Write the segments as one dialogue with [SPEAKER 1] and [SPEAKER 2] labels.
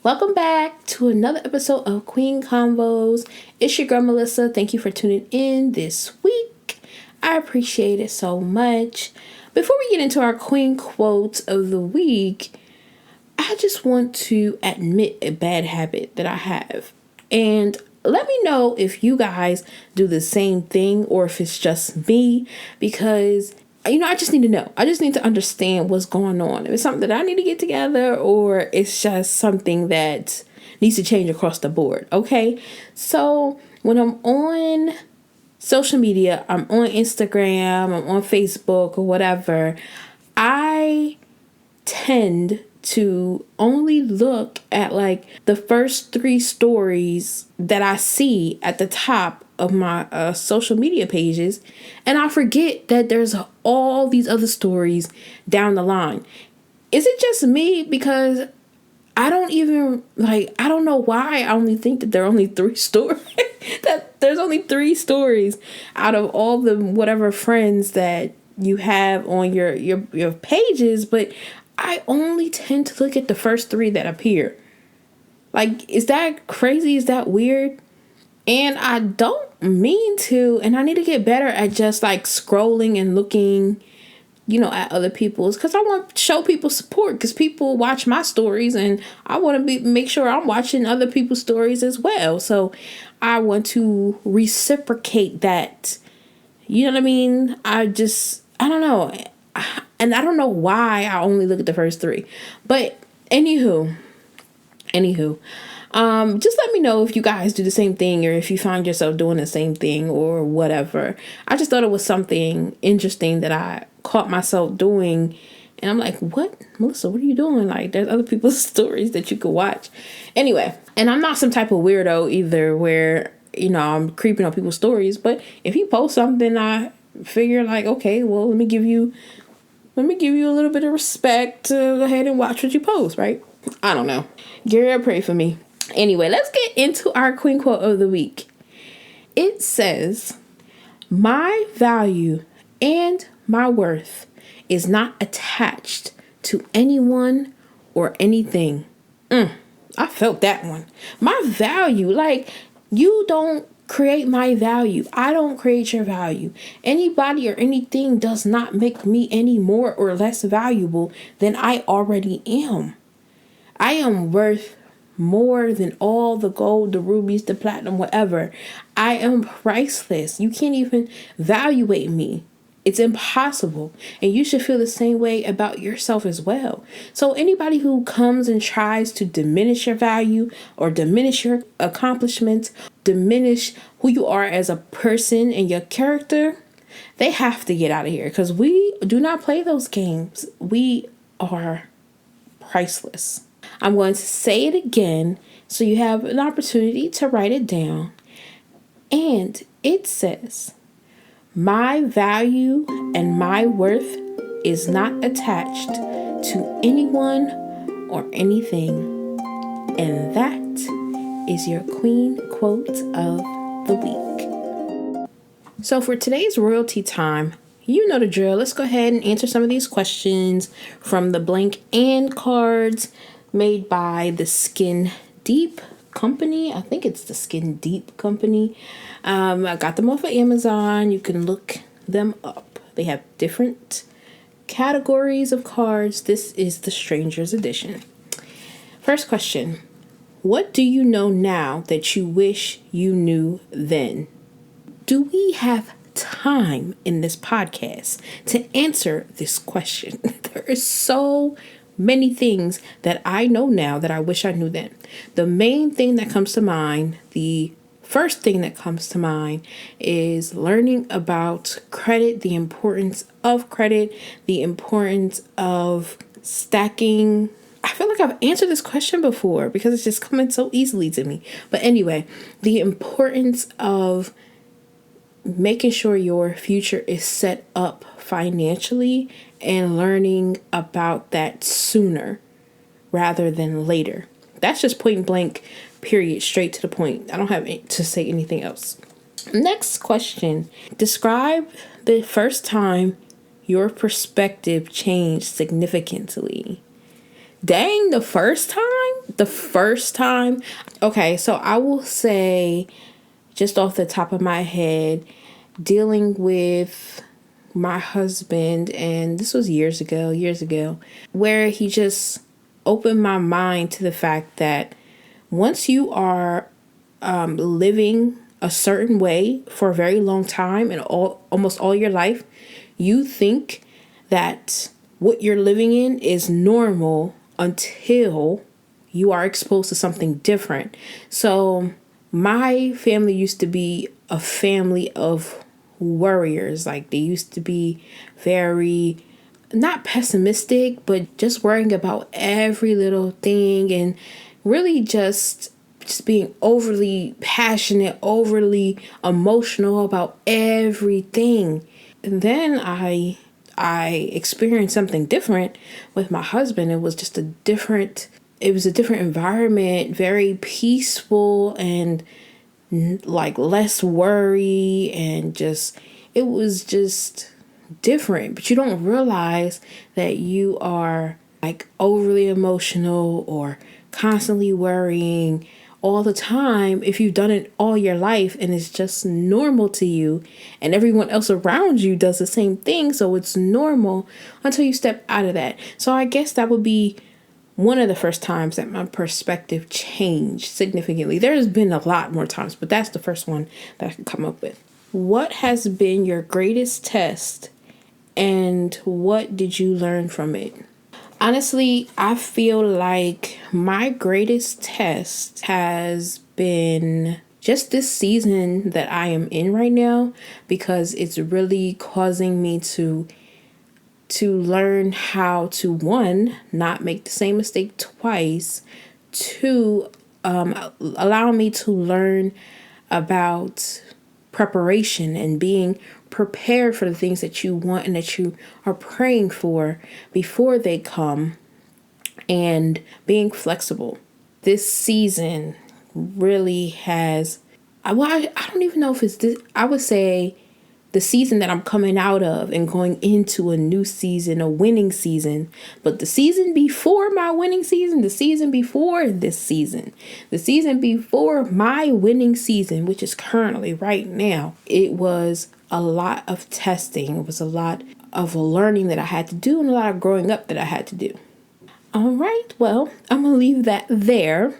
[SPEAKER 1] Welcome back to another episode of Queen Convos. It's your girl Melissa. Thank you for tuning in this week. I appreciate it so much. Before we get into our Queen quotes of the week, I just want to admit a bad habit that I have. And let me know if you guys do the same thing or if it's just me, because I just need to know. I just need to understand what's going on. If it's something that I need to get together or it's just something that needs to change across the board. Okay. So when I'm on social media, I'm on Instagram, I'm on Facebook or whatever, I tend to only look at like the first 3 stories that I see at the top of my social media pages, and I forget that there's all these other stories down the line. Is it just me? Because I don't know why I only think that there are only 3 stories. That there's only 3 stories out of all the whatever friends that you have on your pages, but I only tend to look at the first 3 that appear. Like, is that crazy? Is that weird? And I don't mean to, and I need to get better at just like scrolling and looking, at other people's, because I want to show people support, because people watch my stories and I want to make sure I'm watching other people's stories as well. So I want to reciprocate that. You know what I mean? I don't know. And I don't know why I only look at the first 3. But anywho. Just let me know if you guys do the same thing or if you find yourself doing the same thing or whatever. I just thought it was something interesting that I caught myself doing. And I'm like, what? Melissa, what are you doing? Like, there's other people's stories that you could watch. Anyway, and I'm not some type of weirdo either where, I'm creeping on people's stories. But if you post something, I figure like, okay, well, let me give you a little bit of respect to go ahead and watch what you post, right? I don't know. Gary, pray for me. Anyway, let's get into our Queen quote of the week. It says, "My value and my worth is not attached to anyone or anything." I felt that one. My value, like, you don't create my value. I don't create your value. Anybody or anything does not make me any more or less valuable than I already am. I am worth more than all the gold, the rubies, the platinum, whatever. I am priceless. You can't even evaluate me. It's impossible. And you should feel the same way about yourself as well. So anybody who comes and tries to diminish your value or diminish your accomplishments, diminish who you are as a person and your character, they have to get out of here, because we do not play those games. We are priceless. I'm going to say it again so you have an opportunity to write it down. And it says, "My value and my worth is not attached to anyone or anything." And that is your Queen quote of the week. So for today's royalty time, you know the drill. Let's go ahead and answer some of these questions from the blank and cards made by the Skin Deep company. I think it's the Skin Deep company. I got them off of Amazon. You can look them up. They have different categories of cards. This is the Stranger's Edition. First question. What do you know now that you wish you knew then? Do we have time in this podcast to answer this question? There is so many things that I know now that I wish I knew then. The main thing that comes to mind, the first thing that comes to mind, is learning about credit, the importance of credit, the importance of stacking. I feel like I've answered this question before because it's just coming so easily to me. But anyway, the importance of making sure your future is set up financially and learning about that sooner rather than later. That's just point blank, period, straight to the point. I don't have to say anything else. Next question. Describe the first time your perspective changed significantly. Dang, the first time? the first time, okay, so I will say, just off the top of my head, dealing with my husband, and this was years ago, where he just opened my mind to the fact that once you are living a certain way for a very long time and almost all your life, you think that what you're living in is normal until you are exposed to something different. So my family used to be a family of worriers. Like, they used to be very, not pessimistic, but just worrying about every little thing, and really just being overly passionate, overly emotional about everything. And then I experienced something different with my husband. It was just a different environment, very peaceful, and like less worry, and just, it was just different. But you don't realize that you are like overly emotional or constantly worrying all the time if you've done it all your life and it's just normal to you, and everyone else around you does the same thing, so it's normal until you step out of that. So I guess that would be one of the first times that my perspective changed significantly. There's been a lot more times, but that's the first one that I can come up with. What has been your greatest test, and what did you learn from it? Honestly, I feel like my greatest test has been just this season that I am in right now, because it's really causing me to learn how to, one, not make the same mistake twice, two, allow me to learn about preparation and being prepared for the things that you want and that you are praying for before they come, and being flexible. This season really has, I don't even know if it's this, I would say the season that I'm coming out of and going into a new season, a winning season. But the season before my winning season, the season before this season, the season before my winning season, which is currently right now, it was a lot of testing. It was a lot of learning that I had to do, and a lot of growing up that I had to do. All right, well, I'm going to leave that there.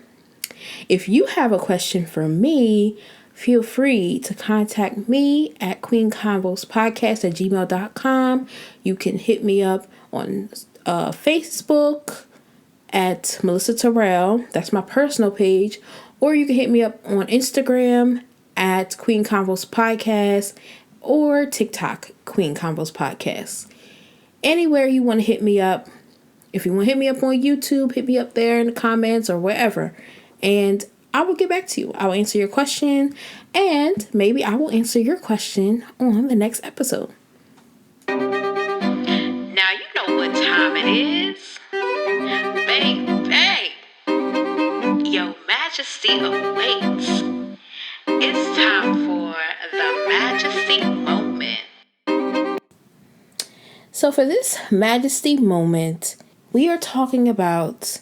[SPEAKER 1] If you have a question for me, feel free to contact me at queenconvospodcast@gmail.com. You can hit me up on Facebook at Melissa Terrell. That's my personal page. Or you can hit me up on Instagram at Queen Convos Podcast, or TikTok, Queen Convos Podcast. Anywhere you want to hit me up. If you want to hit me up on YouTube, hit me up there in the comments or wherever. And I will get back to you. I will answer your question, and maybe I will answer your question on the next episode. Now you know what time it is. Baby, Your Majesty awaits. It's time for the Majesty Moment. So for this Majesty Moment, we are talking about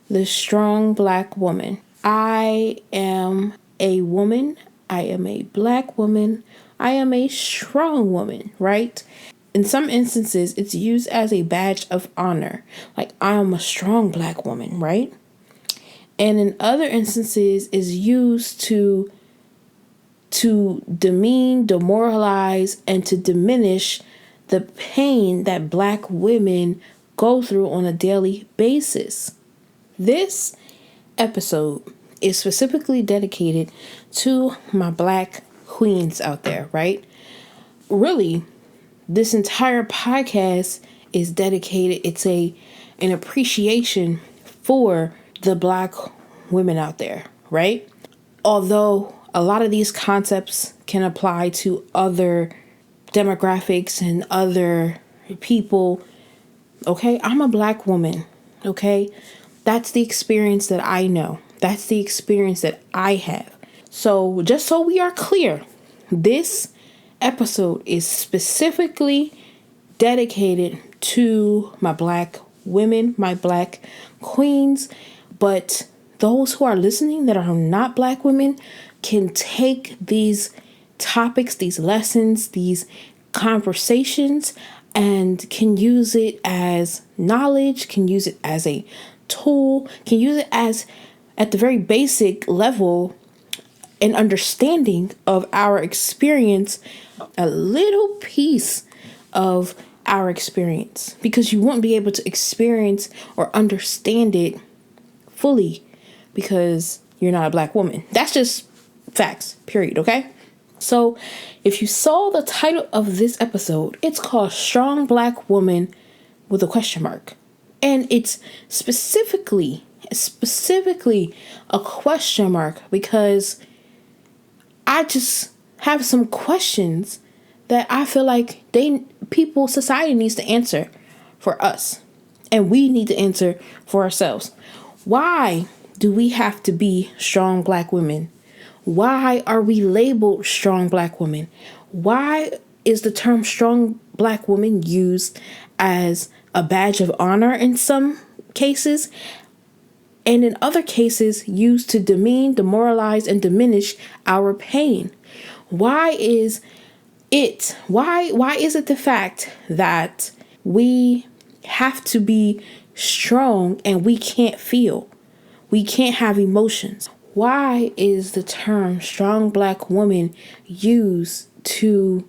[SPEAKER 1] the strong Black woman. I am a woman. I am a Black woman. I am a strong woman, right? In some instances, it's used as a badge of honor. Like, I am a strong Black woman, right? And in other instances, is used to demean, demoralize, and to diminish the pain that Black women go through on a daily basis. This episode is specifically dedicated to my Black queens out there, right? Really, this entire podcast is dedicated. It's an appreciation for the Black women out there, right? Although a lot of these concepts can apply to other demographics and other people, okay? I'm a Black woman, okay? That's the experience that I know. That's the experience that I have. So just so we are clear, this episode is specifically dedicated to my Black women, my Black queens, But those who are listening that are not Black women can take these topics, these lessons, these conversations, and can use it as knowledge, can use it as a tool, can use it as, at the very basic level, an understanding of our experience, a little piece of our experience, because you won't be able to experience or understand it fully because you're not a Black woman. That's just facts, period, okay? So if you saw the title of this episode, it's called Strong Black Woman with a question mark. And it's specifically a question mark because I just have some questions that I feel like society needs to answer for us. And we need to answer for ourselves. Why do we have to be strong Black women? Why are we labeled strong Black women? Why is the term strong Black woman used as a badge of honor in some cases, and in other cases used to demean, demoralize, and diminish our pain? Why is it the fact that we have to be strong and we can't feel? We can't have emotions. Why is the term strong Black woman used to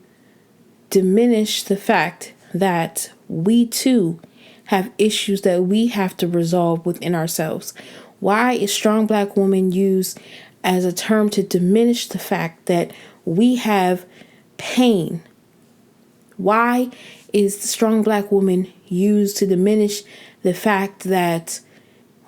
[SPEAKER 1] diminish the fact that we too have issues that we have to resolve within ourselves? Why is strong Black woman used as a term to diminish the fact that we have pain? Why is the strong Black woman used to diminish the fact that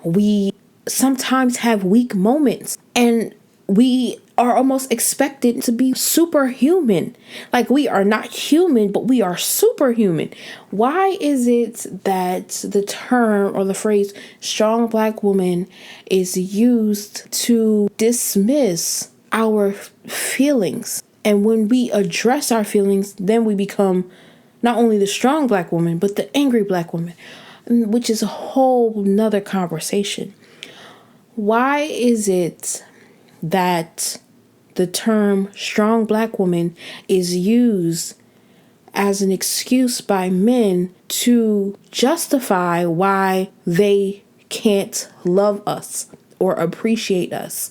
[SPEAKER 1] we sometimes have weak moments and we are almost expected to be superhuman? Like, we are not human, but we are superhuman. Why is it that the term or the phrase strong Black woman is used to dismiss our feelings? And when we address our feelings, then we become not only the strong Black woman, but the angry Black woman, which is a whole nother conversation. Why is it that the term strong Black woman is used as an excuse by men to justify why they can't love us or appreciate us?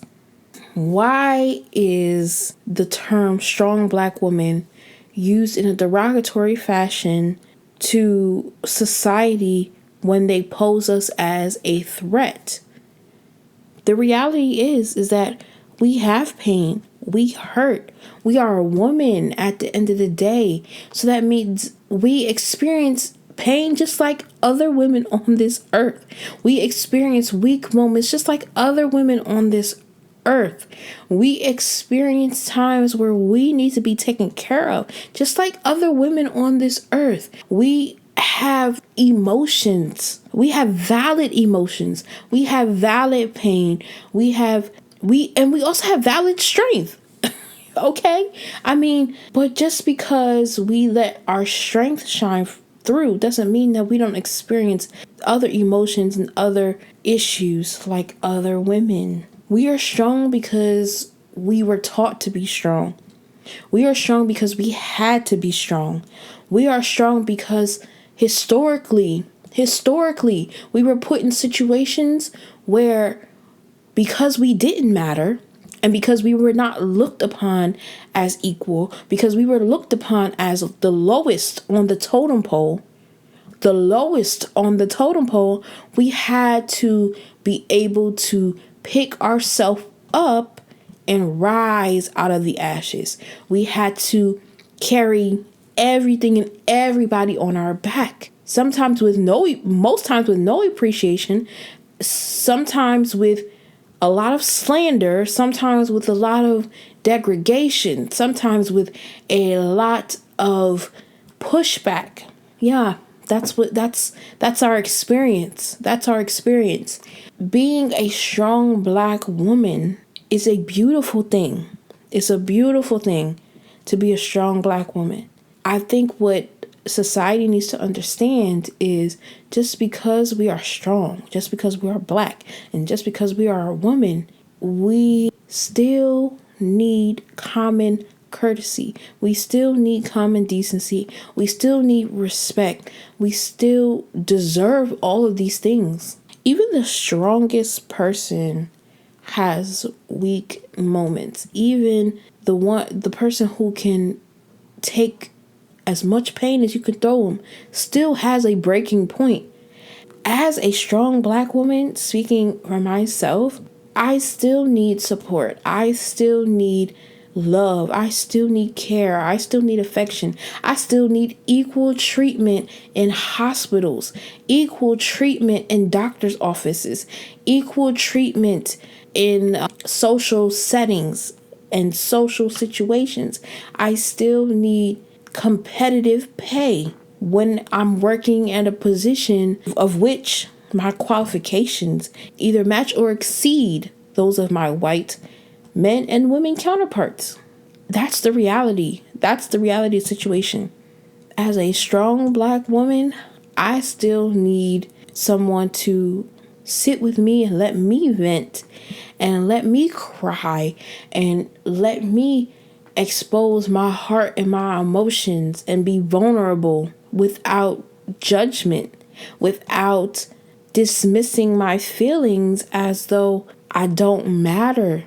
[SPEAKER 1] Why is the term strong Black woman used in a derogatory fashion to society when they pose us as a threat? The reality is that we have pain, we hurt, we are a woman at the end of the day. So that means we experience pain just like other women on this earth. We experience weak moments just like other women on this earth. We experience times where we need to be taken care of just like other women on this earth. We have emotions. We have valid emotions. We have valid pain. We also have valid strength. Okay? I mean, but just because we let our strength shine through doesn't mean that we don't experience other emotions and other issues like other women. We are strong because we were taught to be strong. We are strong because we had to be strong. We are strong because historically, we were put in situations where, because we didn't matter, and because we were not looked upon as equal, because we were looked upon as the lowest on the totem pole, we had to be able to pick ourselves up and rise out of the ashes. We had to carry everything and everybody on our back. Most times with no appreciation, sometimes with a lot of slander, sometimes with a lot of degradation, sometimes with a lot of pushback. Yeah, that's our experience. That's our experience. Being a strong Black woman is a beautiful thing. It's a beautiful thing to be a strong Black woman. I think what society needs to understand is just because we are strong, just because we are black, and just because we are a woman, we still need common courtesy. We still need common decency. We still need respect. We still deserve all of these things. Even the strongest person has weak moments. Even the person who can take as much pain as you can throw them still has a breaking point. As a strong black woman, speaking for myself, I still need support. I still need love. I still need care. I still need affection. I still need equal treatment in hospitals, equal treatment in doctor's offices, equal treatment in social settings and social situations. I still need competitive pay when I'm working at a position of which my qualifications either match or exceed those of my white men and women counterparts. That's the reality. That's the reality of the situation. As a strong black woman, I still need someone to sit with me and let me vent and let me cry and let me expose my heart and my emotions and be vulnerable without judgment, without dismissing my feelings as though I don't matter.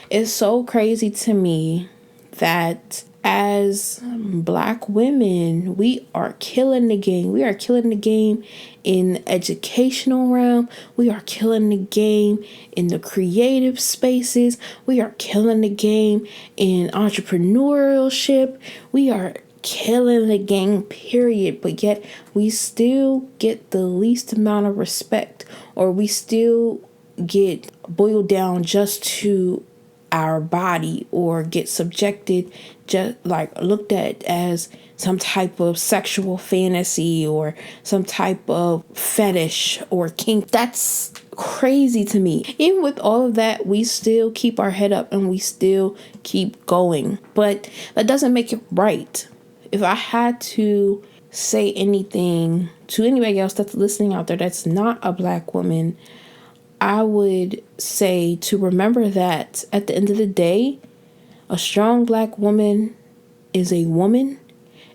[SPEAKER 1] It's so crazy to me that as black women, we are killing the game. We are killing the game in the educational realm. We are killing the game in the creative spaces. We are killing the game in entrepreneurship. We are killing the game, period. But yet we still get the least amount of respect, or we still get boiled down just to our body, or get subjected, just like looked at as some type of sexual fantasy or some type of fetish or kink. That's crazy to me. Even with all of that, we still keep our head up and we still keep going. But that doesn't make it right. If I had to say anything to anybody else that's listening out there that's not a black woman, I would say to remember that at the end of the day, a strong black woman is a woman,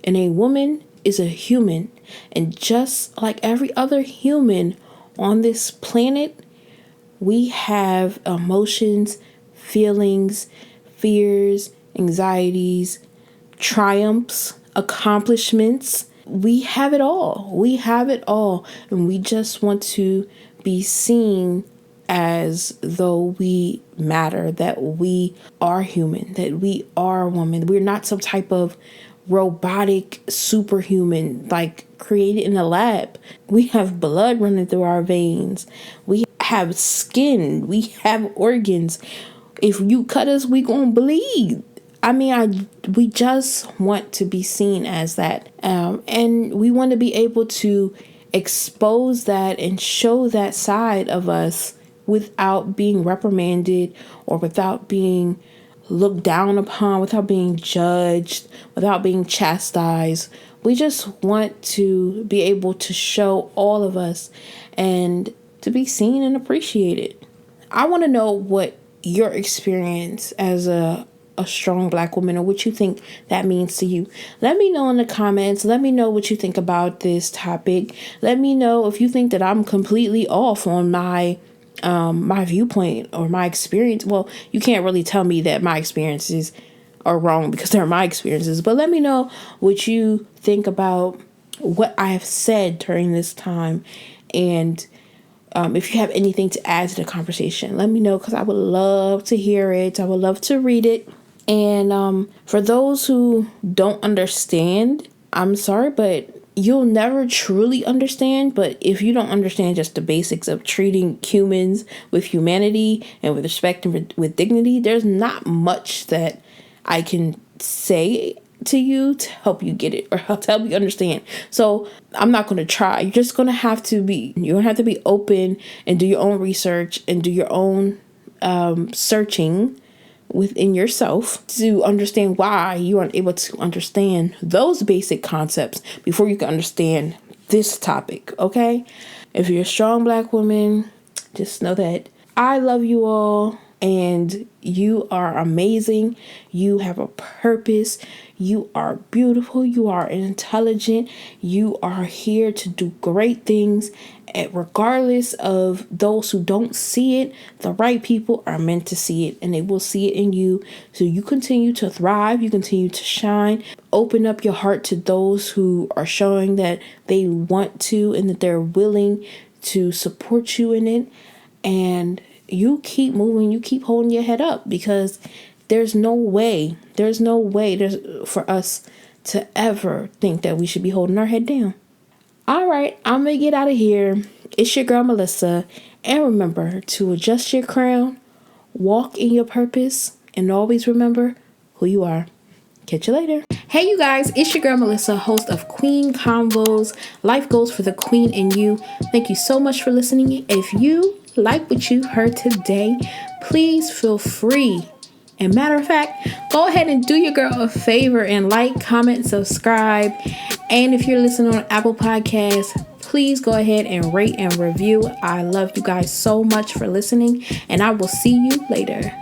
[SPEAKER 1] and a woman is a human. And just like every other human on this planet, we have emotions, feelings, fears, anxieties, triumphs, accomplishments. We have it all. We have it all. And we just want to be seen as though we matter, that we are human, that we are a woman. We're not some type of robotic superhuman like created in a lab. We have blood running through our veins. We have skin. We have organs. If you cut us, we gonna bleed. We just want to be seen as that. And we want to be able to expose that and show that side of us without being reprimanded or without being looked down upon, without being judged, without being chastised. We just want to be able to show all of us and to be seen and appreciated. I want to know what your experience as a strong black woman, or what you think that means to you. Let me know in the comments. Let me know what you think about this topic. Let me know if you think that I'm completely off on my viewpoint or my experience. Well, you can't really tell me that my experiences are wrong because they're my experiences, but let me know what you think about what I have said during this time. And if you have anything to add to the conversation, let me know, because I would love to hear it. I would love to read it. And for those who don't understand, I'm sorry, but you'll never truly understand. But if you don't understand just the basics of treating humans with humanity and with respect and with dignity, there's not much that I can say to you to help you get it or to help you understand. So I'm not going to try. You're just going to have to be open and do your own research and do your own searching within yourself to understand why you aren't able to understand those basic concepts before you can understand this topic, okay? If you're a strong Black woman, just know that I love you all and you are amazing. You have a purpose. You are beautiful. You are intelligent. You are here to do great things. And regardless of those who don't see it, the right people are meant to see it and they will see it in you. So you continue to thrive. You continue to shine. Open up your heart to those who are showing that they want to and that they're willing to support you in it. And you keep moving, you keep holding your head up, because there's no way for us to ever think that we should be holding our head down. All right, I'm going to get out of here. It's your girl, Melissa. And remember to adjust your crown, walk in your purpose, and always remember who you are. Catch you later. Hey, you guys, it's your girl, Melissa, host of Queen Convos, Life Goals for the Queen in You. Thank you so much for listening. If you like what you heard today, please feel free. And matter of fact, go ahead and do your girl a favor and like, comment, subscribe. And if you're listening on Apple Podcasts, please go ahead and rate and review. I love you guys so much for listening, and I will see you later.